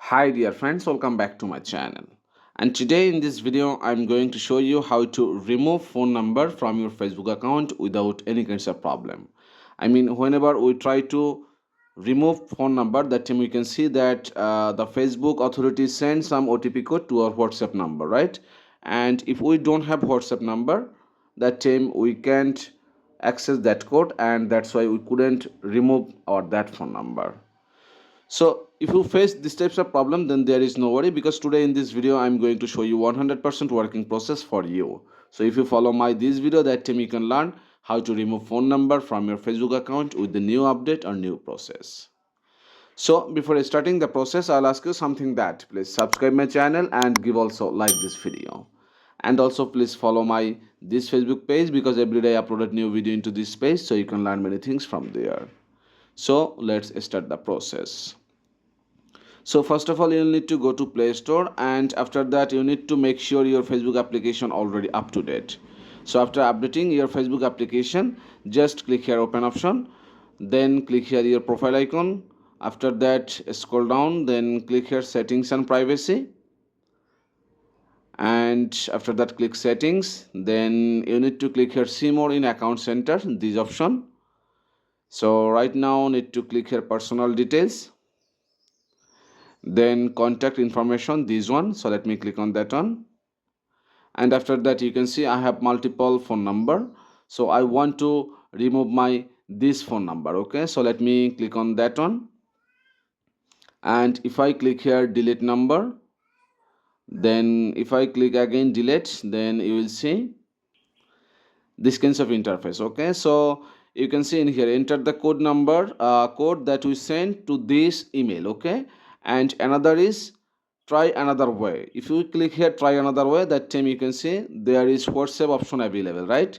Hi dear friends, welcome back to my channel. And today in this video I'm going to show you how to remove phone number from your Facebook account without any kinds of problem. I mean, whenever we try to remove phone number, that time we can see that the Facebook authority send some OTP code to our WhatsApp number, right? And if we don't have WhatsApp number, that time we can't access that code, and that's why we couldn't remove our that phone number. So if you face these types of problem, then there is no worry, because today in this video I'm going to show you 100% working process for you. So if you follow my this video, that time you can learn how to remove phone number from your Facebook account with the new update or new process. So before starting the process, I'll ask you something, that please subscribe my channel and give also like this video. And also please follow my this Facebook page, because every day I upload a new video into this page, so you can learn many things from there. So let's start the process. So first of all, you'll need to go to Play Store, and after that you need to make sure your Facebook application already up to date. So after updating your Facebook application, just click here open option, then click here your profile icon. After that scroll down, then click here settings and privacy, and after that click settings. Then you need to click here see more in account center, this option. So right now need to click here personal details, then contact information, this one. So let me click on that one, and after that you can see I have multiple phone number, so I want to remove my this phone number. Okay, so let me click on that one, and if I click here delete number, then if I click again delete, then you will see this kinds of interface. Okay, so you can see in here enter the code number, code that we sent to this email. Okay, and another is try another way. If you click here try another way, that time you can see there is WhatsApp option available, right?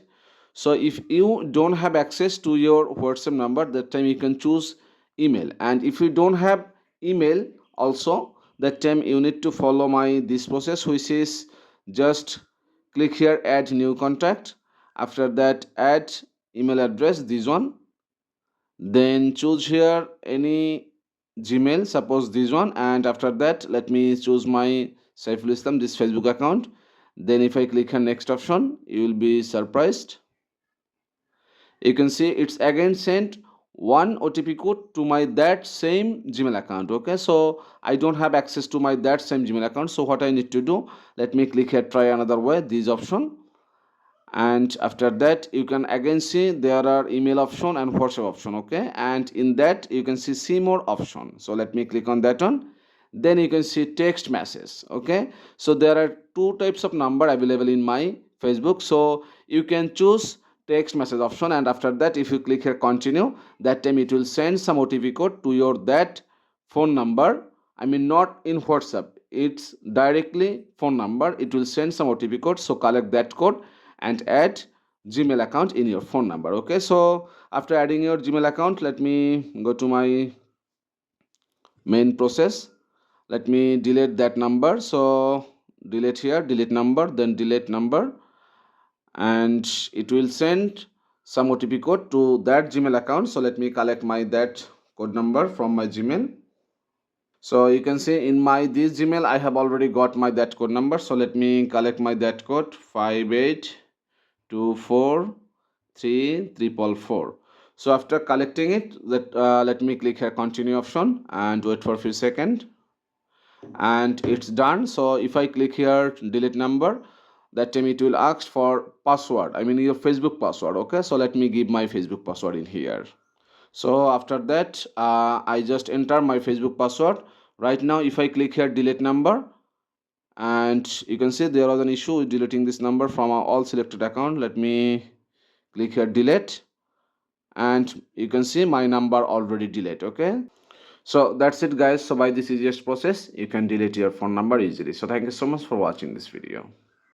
So if you don't have access to your WhatsApp number, that time you can choose email. And if you don't have email also, that time you need to follow my this process, which is just click here add new contact. After that add email address, this one. Then choose here any Gmail, suppose this one, and after that let me choose my Saiful Islam, this Facebook account. Then if I click on next option, you will be surprised. You can see it's again sent one OTP code to my that same Gmail account. Okay, so I don't have access to my that same Gmail account. So what I need to do, let me click here try another way, this option, and after that you can again see there are email option and WhatsApp option. Okay, and in that you can see more option. So let me click on that one. Then you can see text message. Okay, so there are two types of number available in my Facebook, so you can choose text message option, and after that if you click here continue, that time it will send some OTP code to your that phone number. I mean, not in WhatsApp, it's directly phone number, it will send some OTP code. So collect that code and add Gmail account in your phone number. Okay, so after adding your Gmail account, let me go to my main process. Let me delete that number. So delete here, delete number, then delete number, and it will send some OTP code to that Gmail account. So let me collect my that code number from my Gmail. So you can see in my this Gmail I have already got my that code number. So let me collect my that code 58243444. So after collecting it, let me click here continue option and wait for a few seconds, and it's done. So if I click here delete number, that time it will ask for password, I mean your Facebook password. Okay, so let me give my Facebook password in here. So after that I just enter my Facebook password. Right now if I click here delete number, and you can see there was an issue with deleting this number from our all selected account. Let me click here delete, and you can see my number already delete. Okay, so that's it guys. So by this easiest process you can delete your phone number easily. So thank you so much for watching this video.